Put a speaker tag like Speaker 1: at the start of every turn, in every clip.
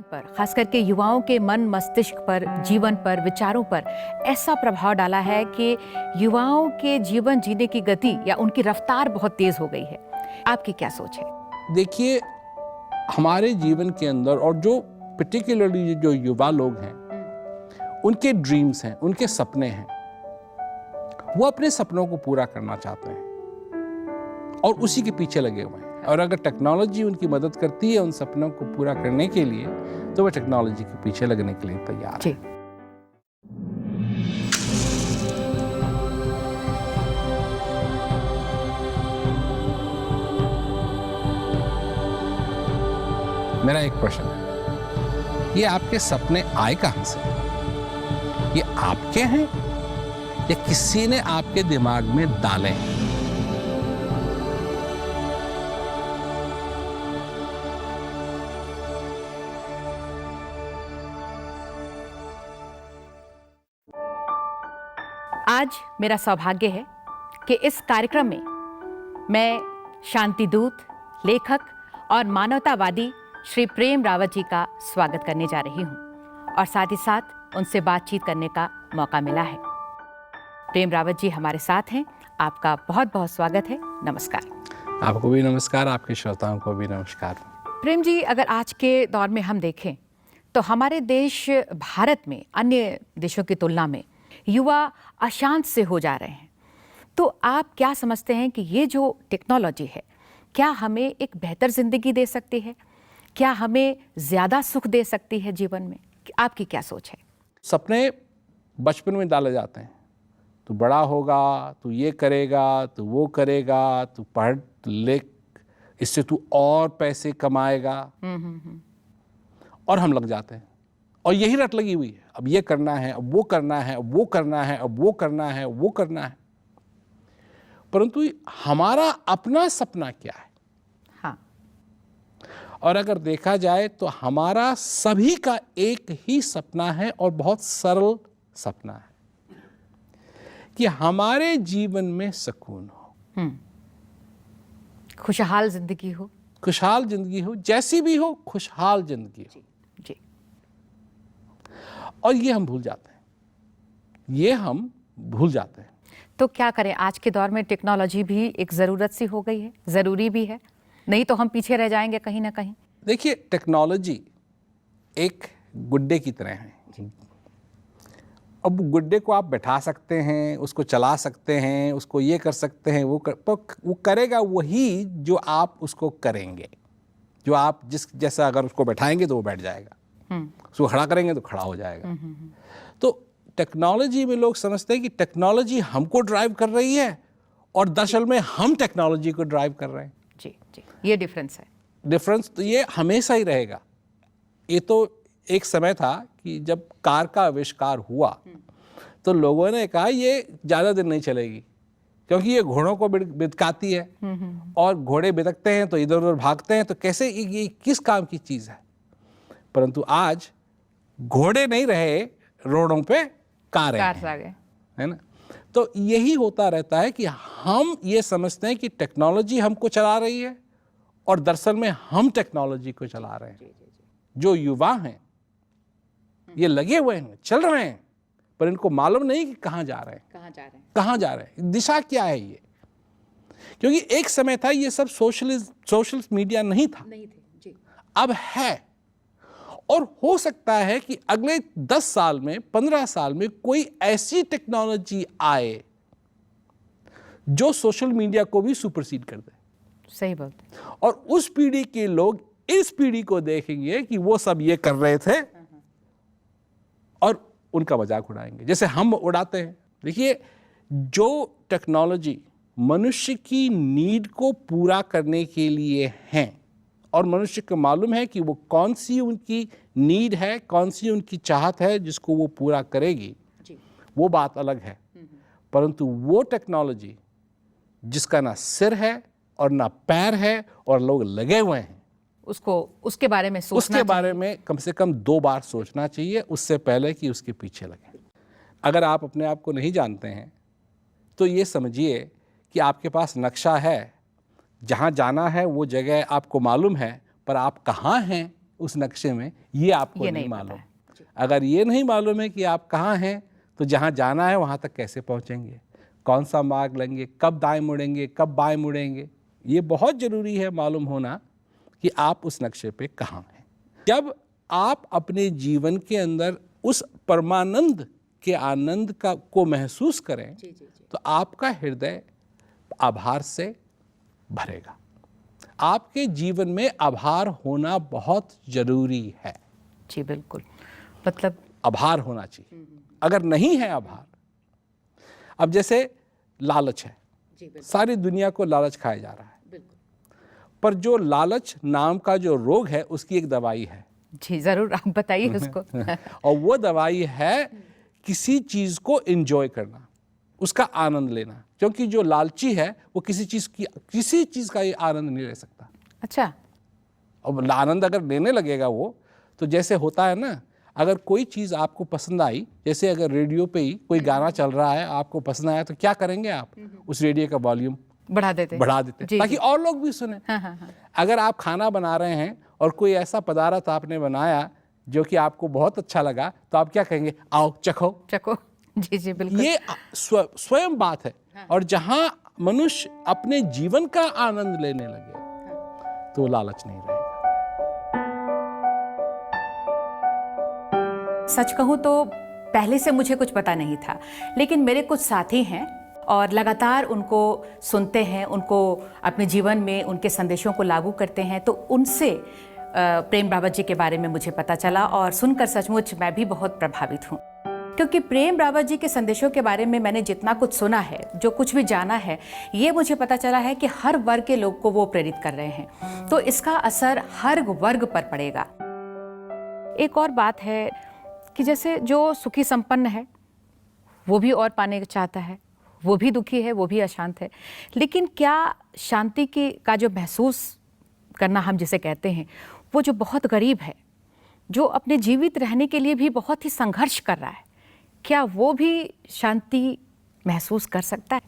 Speaker 1: पर खास करके युवाओं के मन मस्तिष्क पर, जीवन पर, विचारों पर ऐसा प्रभाव डाला है कि युवाओं के जीवन जीने की गति या उनकी रफ्तार बहुत तेज हो गई है। आपकी क्या सोच है?
Speaker 2: देखिए, हमारे जीवन के अंदर और जो पर्टिकुलरली जो युवा लोग हैं, उनके ड्रीम्स हैं, उनके सपने हैं, वो अपने सपनों को पूरा करना चाहते हैं और उसी के पीछे लगे हुए हैं। और अगर टेक्नोलॉजी उनकी मदद करती है उन सपनों को पूरा करने के लिए, तो वो टेक्नोलॉजी के पीछे लगने के लिए तैयार है। मेरा एक प्रश्न है, ये आपके सपने आए कहां से? ये आपके हैं या किसी ने आपके दिमाग में डाले हैं?
Speaker 1: आज मेरा सौभाग्य है कि इस कार्यक्रम में मैं शांतिदूत, लेखक और मानवतावादी श्री प्रेम रावत जी का स्वागत करने जा रही हूं और साथ ही साथ उनसे बातचीत करने का मौका मिला है। प्रेम रावत जी हमारे साथ हैं। आपका बहुत बहुत स्वागत है। नमस्कार।
Speaker 2: आपको भी नमस्कार, आपके श्रोताओं को भी नमस्कार।
Speaker 1: प्रेम जी, अगर आज के दौर में हम देखें तो हमारे देश भारत में अन्य देशों की तुलना में युवा अशांत से हो जा रहे हैं, तो आप क्या समझते हैं कि ये जो टेक्नोलॉजी है, क्या हमें एक बेहतर जिंदगी दे सकती है? क्या हमें ज्यादा सुख दे सकती है जीवन में? आपकी क्या सोच है?
Speaker 2: सपने बचपन में डाले जाते हैं, तू बड़ा होगा, तू ये करेगा, तू वो करेगा, तू पढ़ लिख, इससे तू और पैसे कमाएगा। और हम लग जाते हैं और यही रट लगी हुई है, अब ये करना है, अब वो करना है, अब वो करना है, अब वो करना है, वो करना है। परंतु हमारा अपना सपना क्या है?
Speaker 1: हाँ।
Speaker 2: और अगर देखा जाए तो हमारा सभी का एक ही सपना है और बहुत सरल सपना है कि हमारे जीवन में सुकून हो,
Speaker 1: खुशहाल जिंदगी हो।
Speaker 2: खुशहाल जिंदगी हो, जैसी भी हो, खुशहाल जिंदगी हो।
Speaker 1: जी।
Speaker 2: और ये हम भूल जाते हैं, ये हम भूल जाते हैं।
Speaker 1: तो क्या करें? आज के दौर में टेक्नोलॉजी भी एक ज़रूरत सी हो गई है, ज़रूरी भी है, नहीं तो हम पीछे रह जाएंगे कहीं ना कहीं।
Speaker 2: देखिए, टेक्नोलॉजी एक गुड्डे की तरह है। अब गुड्डे को आप बैठा सकते हैं, उसको चला सकते हैं, उसको ये कर सकते हैं, वो करेगा वही जो आप उसको करेंगे। जो आप जैसा अगर उसको बैठाएंगे तो वो बैठ जाएगा, उसको खड़ा करेंगे तो खड़ा हो जाएगा। तो टेक्नोलॉजी में लोग समझते हैं कि टेक्नोलॉजी हमको ड्राइव कर रही है और दरअसल में हम टेक्नोलॉजी को ड्राइव कर रहे हैं।
Speaker 1: जी जी, ये डिफरेंस है।
Speaker 2: डिफरेंस तो ये हमेशा ही रहेगा। ये तो एक समय था कि जब कार का आविष्कार हुआ तो लोगों ने कहा ये ज़्यादा दिन नहीं चलेगी, क्योंकि ये घोड़ों को बिदकाती है और घोड़े बिदकते हैं तो इधर उधर भागते हैं, तो कैसे ये किस काम की चीज़ है। परंतु आज घोड़े नहीं रहे, रोडों पे कारें आ गए, है ना। तो यही होता रहता है कि हम ये समझते हैं कि टेक्नोलॉजी हमको चला रही है और दरअसल में हम टेक्नोलॉजी को चला रहे हैं। जो युवा हैं ये लगे हुए हैं, चल रहे हैं, पर इनको मालूम नहीं कि कहाँ जा रहे हैं, कहाँ जा रहे हैं, दिशा क्या है ये। क्योंकि एक समय था ये सब सोशल मीडिया नहीं था,
Speaker 1: जी।
Speaker 2: अब है। और हो सकता है कि अगले 10 साल में, 15 साल में कोई ऐसी टेक्नोलॉजी आए जो सोशल मीडिया को भी सुपरसीड कर दे।
Speaker 1: सही बात।
Speaker 2: और उस पीढ़ी के लोग इस पीढ़ी को देखेंगे कि वो सब ये कर रहे थे और उनका मजाक उड़ाएंगे जैसे हम उड़ाते हैं। देखिए, जो टेक्नोलॉजी मनुष्य की नीड को पूरा करने के लिए हैं और मनुष्य को मालूम है कि वो कौन सी उनकी नीड है, कौन सी उनकी चाहत है जिसको वो पूरा करेगी, वो बात अलग है। परंतु वो टेक्नोलॉजी जिसका ना सिर है और ना पैर है और लोग लगे हुए हैं,
Speaker 1: उसके बारे में सोचना,
Speaker 2: उसके बारे में कम से कम 2 बार सोचना चाहिए उससे पहले कि उसके पीछे लगे। अगर आप अपने आप को नहीं जानते हैं तो ये समझिए कि आपके पास नक्शा है, जहाँ जाना है वो जगह आपको मालूम है, पर आप कहाँ हैं उस नक्शे में, ये आपको
Speaker 1: ये
Speaker 2: नहीं
Speaker 1: नहीं पता
Speaker 2: मालूम।
Speaker 1: है।
Speaker 2: अगर ये नहीं मालूम है कि आप कहाँ हैं, तो जहाँ जाना है वहाँ तक कैसे पहुँचेंगे, कौन सा मार्ग लेंगे, कब दाएं मुड़ेंगे, कब बाएं मुड़ेंगे, ये बहुत ज़रूरी है मालूम होना कि आप उस नक्शे पे कहाँ हैं। जब आप अपने जीवन के अंदर उस परमानंद के आनंद को महसूस करें, तो आपका हृदय आभार से भरेगा। आपके जीवन में आभार होना बहुत जरूरी है।
Speaker 1: जी बिल्कुल, मतलब
Speaker 2: आभार होना चाहिए। अगर नहीं है आभार, अब जैसे लालच है, सारी दुनिया को लालच खाया जा रहा है, पर जो लालच नाम का जो रोग है उसकी एक दवाई है।
Speaker 1: जी जरूर, आप बताइए उसको।
Speaker 2: और वो दवाई है किसी चीज को एंजॉय करना, उसका आनंद लेना। क्योंकि जो लालची है वो किसी चीज का ये आनंद नहीं ले सकता।
Speaker 1: अच्छा,
Speaker 2: अब आनंद अगर लेने लगेगा वो, तो जैसे होता है ना, अगर कोई चीज़ आपको पसंद आई, जैसे अगर रेडियो पे ही कोई गाना चल रहा है, आपको पसंद आया, तो क्या करेंगे आप? उस रेडियो का वॉल्यूम बढ़ा देते ताकि और लोग भी सुने।
Speaker 1: हाँ।
Speaker 2: अगर आप खाना बना रहे हैं और कोई ऐसा पदार्थ आपने बनाया जो कि आपको बहुत अच्छा लगा, तो आप क्या कहेंगे? आओ चखो।
Speaker 1: जी बिल्कुल।
Speaker 2: ये स्वयं बात है। और जहां मनुष्य अपने जीवन का आनंद लेने लगे, तो लालच नहीं रहेगा।
Speaker 1: सच कहूं तो पहले से मुझे कुछ पता नहीं था, लेकिन मेरे कुछ साथी हैं और लगातार उनको सुनते हैं, उनको अपने जीवन में उनके संदेशों को लागू करते हैं, तो उनसे प्रेम रावत जी के बारे में मुझे पता चला और सुनकर सचमुच मैं भी बहुत प्रभावित हूँ। क्योंकि प्रेम रावत जी के संदेशों के बारे में मैंने जितना कुछ सुना है, जो कुछ भी जाना है, ये मुझे पता चला है कि हर वर्ग के लोग को वो प्रेरित कर रहे हैं, तो इसका असर हर वर्ग पर पड़ेगा। एक और बात है कि जैसे जो सुखी संपन्न है वो भी और पाने चाहता है, वो भी दुखी है, वो भी अशांत है, लेकिन क्या शांति का जो महसूस करना हम जिसे कहते हैं, वो जो बहुत गरीब है, जो अपने जीवित रहने के लिए भी बहुत ही संघर्ष कर रहा है, क्या वो भी शांति महसूस कर सकता है?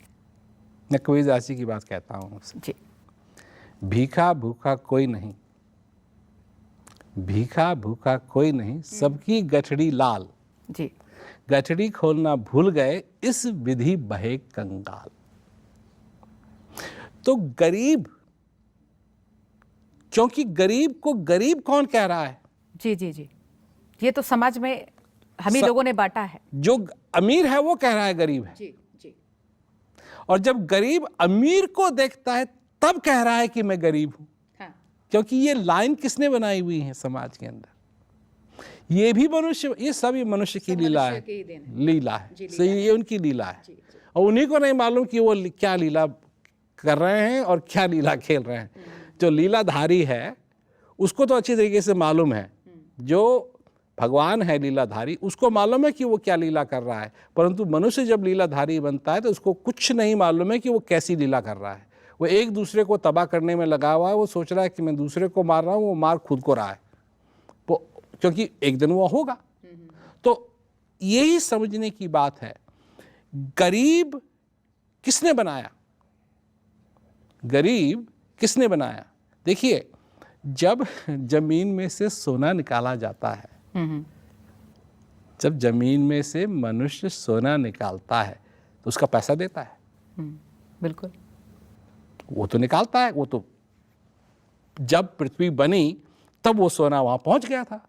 Speaker 2: मैं कबीरदास जी की बात कहता हूँ
Speaker 1: जी।
Speaker 2: भीखा भूखा कोई नहीं, भीखा भूखा कोई नहीं, सबकी गठड़ी लाल।
Speaker 1: जी।
Speaker 2: गठड़ी खोलना भूल गए, इस विधि बहे कंगाल। तो गरीब, क्योंकि गरीब को गरीब कौन कह रहा है?
Speaker 1: जी, ये तो समाज में हम ही लोगों ने बांटा है।
Speaker 2: जो अमीर है वो कह रहा है गरीब है।
Speaker 1: जी।
Speaker 2: और जब गरीब अमीर को देखता है तब कह रहा है कि मैं गरीब हूं।
Speaker 1: हाँ।
Speaker 2: क्योंकि ये लाइन किसने बनाई हुई है समाज के अंदर? ये भी मनुष्य, ये सब ये मनुष्य की लीला है, सही, ये उनकी लीला है। और उन्हीं को नहीं मालूम कि वो क्या लीला कर रहे हैं और क्या लीला खेल रहे हैं। जो लीलाधारी है उसको तो अच्छी तरीके से मालूम है, जो भगवान है लीलाधारी, उसको मालूम है कि वो क्या लीला कर रहा है। परंतु मनुष्य जब लीलाधारी बनता है तो उसको कुछ नहीं मालूम है कि वो कैसी लीला कर रहा है। वो एक दूसरे को तबाह करने में लगा हुआ है। वो सोच रहा है कि मैं दूसरे को मार रहा हूँ, वो मार खुद को रहा है, क्योंकि एक दिन वो होगा। तो यही समझने की बात है, गरीब किसने बनाया? गरीब किसने बनाया? देखिए, जब जमीन में से सोना निकाला जाता है, जब जमीन में से मनुष्य सोना निकालता है तो उसका पैसा देता है।
Speaker 1: बिल्कुल,
Speaker 2: वो तो निकालता है। वो तो जब पृथ्वी बनी तब वो सोना वहां पहुंच गया था,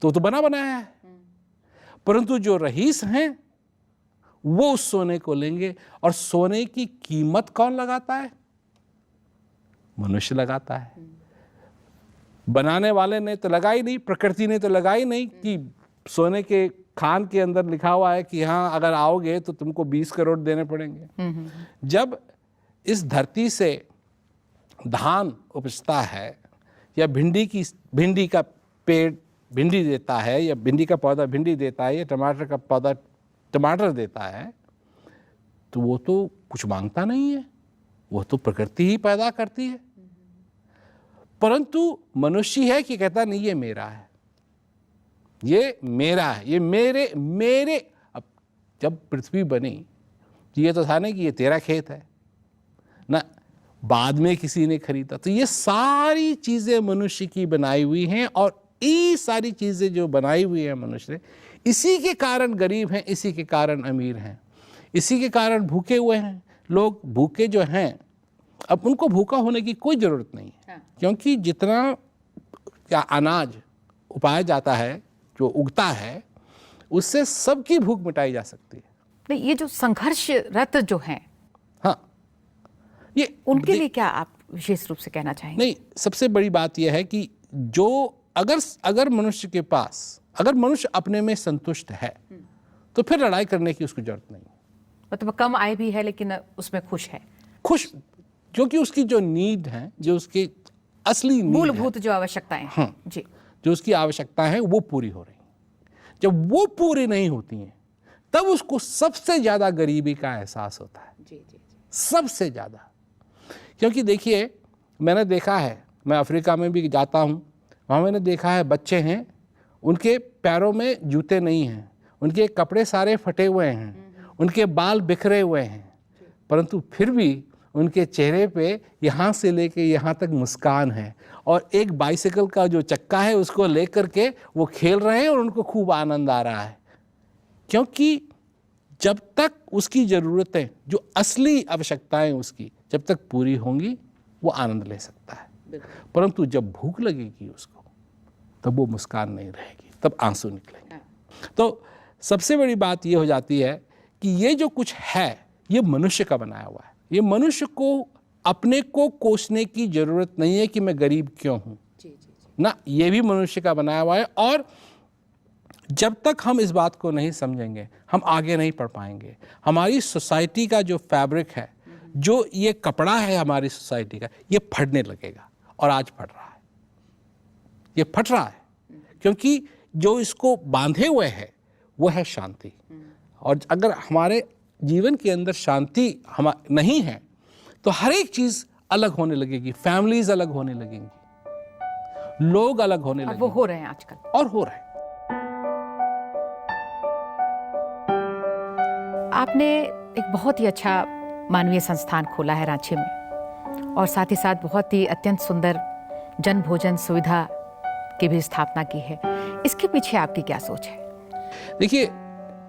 Speaker 2: तो बना बनाया है। परंतु जो रईस हैं वो उस सोने को लेंगे, और सोने की कीमत कौन लगाता है? मनुष्य लगाता है। बनाने वाले ने तो लगाई नहीं, प्रकृति ने तो लगाई नहीं कि सोने के खान के अंदर लिखा हुआ है कि हाँ, अगर आओगे तो तुमको 20 करोड़ देने पड़ेंगे। जब इस धरती से धान उपजता है, या भिंडी का पेड़ भिंडी देता है, या भिंडी का पौधा भिंडी देता है, या टमाटर का पौधा टमाटर देता है, तो वो तो कुछ मांगता नहीं है, वो तो प्रकृति ही पैदा करती है। परंतु मनुष्य है कि कहता नहीं, ये मेरा है, ये मेरा है, ये मेरे। अब जब पृथ्वी बनी, ये तो था नहीं कि ये तेरा खेत है ना, बाद में किसी ने खरीदा। तो ये सारी चीज़ें मनुष्य की बनाई हुई हैं, और ये सारी चीज़ें जो बनाई हुई हैं मनुष्य ने, इसी के कारण गरीब हैं, इसी के कारण अमीर हैं, इसी के कारण भूखे हुए हैं। लोग भूखे जो हैं, अब उनको भूखा होने की कोई ज़रूरत नहीं है।
Speaker 1: हाँ।
Speaker 2: क्योंकि जितना क्या अनाज उगाया जाता है, जो उगता है, उससे सबकी भूख मिटाई जा सकती है।
Speaker 1: नहीं, ये जो संघर्षरत जो हैं,
Speaker 2: हाँ, ये
Speaker 1: उनके लिए क्या आप विशेष रूप से कहना चाहेंगे?
Speaker 2: नहीं, सबसे बड़ी बात यह है कि जो अगर मनुष्य के पास, अगर मनुष्य अपने में संतुष्ट है, तो फिर लड़ाई करने की उसको जरूरत नहीं।
Speaker 1: मतलब कम आय भी है लेकिन उसमें खुश है,
Speaker 2: खुश, क्योंकि उसकी जो नीड है, जो उसकी असली नीड
Speaker 1: मूलभूत जो आवश्यकताएं हैं,
Speaker 2: हाँ,
Speaker 1: जी,
Speaker 2: जो उसकी आवश्यकता है वो पूरी हो रही हैं। जब वो पूरी नहीं होती हैं, तब उसको सबसे ज़्यादा गरीबी का एहसास होता है।
Speaker 1: जी, जी, जी।
Speaker 2: सबसे ज़्यादा। क्योंकि देखिए, मैंने देखा है, मैं अफ्रीका में भी जाता हूँ, वहाँ मैंने देखा है बच्चे हैं, उनके पैरों में जूते नहीं हैं, उनके कपड़े सारे फटे हुए हैं, उनके बाल बिखरे हुए हैं, परंतु फिर भी उनके चेहरे पे यहाँ से लेके यहाँ तक मुस्कान है, और एक बाइसिकल का जो चक्का है उसको लेकर के वो खेल रहे हैं और उनको खूब आनंद आ रहा है। क्योंकि जब तक उसकी ज़रूरतें, जो असली आवश्यकताएं उसकी जब तक पूरी होंगी, वो आनंद ले सकता है। परंतु जब भूख लगेगी उसको, तब वो मुस्कान नहीं रहेगी, तब आंसू निकलेंगे। तो सबसे बड़ी बात ये हो जाती है कि ये जो कुछ है, ये मनुष्य का बनाया हुआ है। ये मनुष्य को अपने को कोसने की ज़रूरत नहीं है कि मैं गरीब क्यों हूँ, ना, ये भी मनुष्य का बनाया हुआ है। और जब तक हम इस बात को नहीं समझेंगे, हम आगे नहीं बढ़ पाएंगे। हमारी सोसाइटी का जो फैब्रिक है, जो ये कपड़ा है हमारी सोसाइटी का, ये फटने लगेगा, और आज फट रहा है। ये फट रहा है क्योंकि जो इसको बांधे हुए है वो है शांति। और अगर हमारे जीवन के अंदर शांति नहीं है, तो हर एक चीज़ अलग होने लगेगी, फैमिलीज अलग होने लगेंगी, लोग अलग होने
Speaker 1: और
Speaker 2: लगेंगे।
Speaker 1: वो हो रहे हैं आजकल,
Speaker 2: और हो रहे हैं।
Speaker 1: आपने एक बहुत ही अच्छा मानवीय संस्थान खोला है रांची में, और साथ ही साथ बहुत ही अत्यंत सुंदर जन भोजन सुविधा की भी स्थापना की है। इसके पीछे आपकी क्या सोच है?
Speaker 2: देखिए,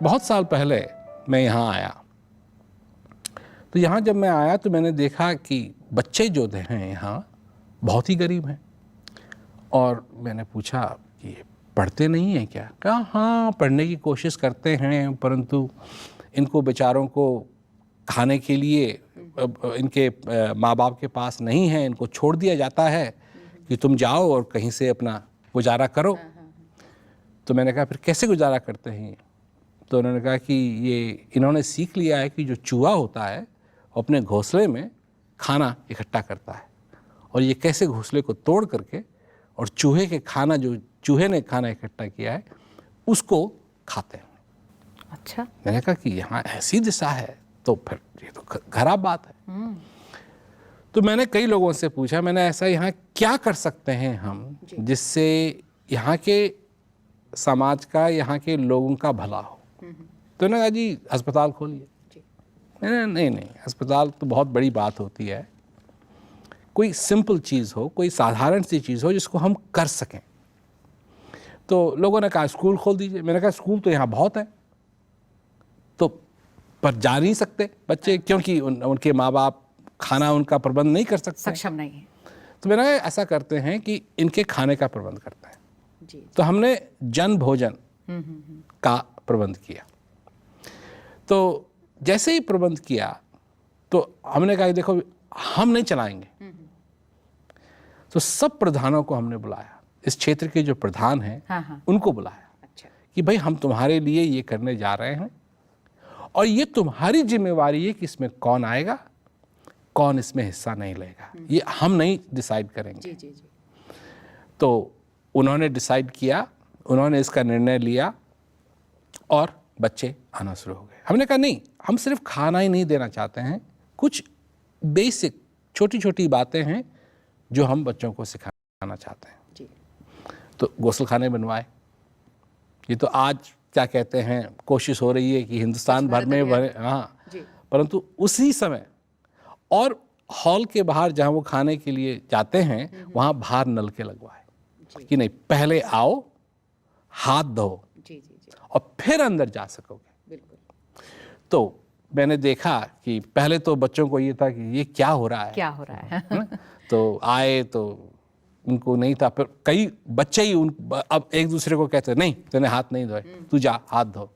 Speaker 2: बहुत साल पहले मैं यहाँ आया, तो यहाँ जब मैं आया तो मैंने देखा कि बच्चे जो हैं यहाँ बहुत ही गरीब हैं। और मैंने पूछा कि पढ़ते नहीं हैं क्या? कहा हाँ, पढ़ने की कोशिश करते हैं, परंतु इनको बेचारों को खाने के लिए इनके माँ बाप के पास नहीं है, इनको छोड़ दिया जाता है कि तुम जाओ और कहीं से अपना गुजारा करो। तो मैंने कहा फिर कैसे गुजारा करते हैं? तो उन्होंने कहा कि ये इन्होंने सीख लिया है कि जो चूहा होता है अपने घोंसले में खाना इकट्ठा करता है, और ये कैसे घोंसले को तोड़ करके और चूहे के खाना, जो चूहे ने खाना इकट्ठा किया है, उसको खाते हैं।
Speaker 1: अच्छा।
Speaker 2: मैंने कहा कि यहाँ ऐसी दिशा है तो फिर ये तो खराब बात है। तो मैंने कई लोगों से पूछा, मैंने ऐसा यहाँ क्या कर सकते हैं हम जिससे यहाँ के समाज का, यहाँ के लोगों का भला हो? तो उन्होंने कहा जी अस्पताल खोलिए। मैंने नहीं, अस्पताल तो बहुत बड़ी बात होती है, कोई सिंपल चीज़ हो, कोई साधारण सी चीज़ हो जिसको हम कर सकें। तो लोगों ने कहा स्कूल खोल दीजिए। मैंने कहा स्कूल तो यहाँ बहुत है, तो पर जा नहीं सकते बच्चे, क्योंकि उनके माँ बाप खाना उनका प्रबंध नहीं कर सकते,
Speaker 1: सक्षम नहीं है।
Speaker 2: तो मैंने कहा ऐसा करते हैं कि इनके खाने का प्रबंध करते हैं।
Speaker 1: जी।
Speaker 2: तो हमने जन भोजन का प्रबंध किया। तो जैसे ही प्रबंध किया तो हमने कहा देखो हम नहीं चलाएंगे, तो सब प्रधानों को हमने बुलाया, इस क्षेत्र के जो प्रधान हैं
Speaker 1: हाँ।
Speaker 2: उनको बुलाया।
Speaker 1: अच्छा। कि
Speaker 2: कि भाई हम तुम्हारे लिए ये करने जा रहे हैं, और ये तुम्हारी जिम्मेवारी है कि इसमें कौन आएगा, कौन इसमें हिस्सा नहीं लेगा, ये हम नहीं डिसाइड करेंगे।
Speaker 1: जी जी जी।
Speaker 2: तो उन्होंने डिसाइड किया, उन्होंने इसका निर्णय लिया, और बच्चे आना शुरू हो गए। हमने कहा नहीं, हम सिर्फ खाना ही नहीं देना चाहते हैं, कुछ बेसिक छोटी छोटी बातें हैं जो हम बच्चों को सिखाना चाहते हैं।
Speaker 1: जी।
Speaker 2: तो गौसलखाने बनवाए। ये तो आज क्या कहते हैं, कोशिश हो रही है कि हिंदुस्तान भर में बने, हाँ, परंतु उसी समय और हॉल के बाहर जहाँ वो खाने के लिए जाते हैं वहाँ बाहर नल के लगवाए कि नहीं, पहले आओ, हाथ धो और फिर अंदर जा सकोगे। तो मैंने देखा कि पहले तो बच्चों को ये था कि ये क्या हो रहा है,
Speaker 1: है
Speaker 2: ना? तो आए तो उनको नहीं था, फिर कई बच्चे ही अब एक दूसरे को कहते नहीं, तूने हाथ नहीं धोए, तू जा हाथ धो।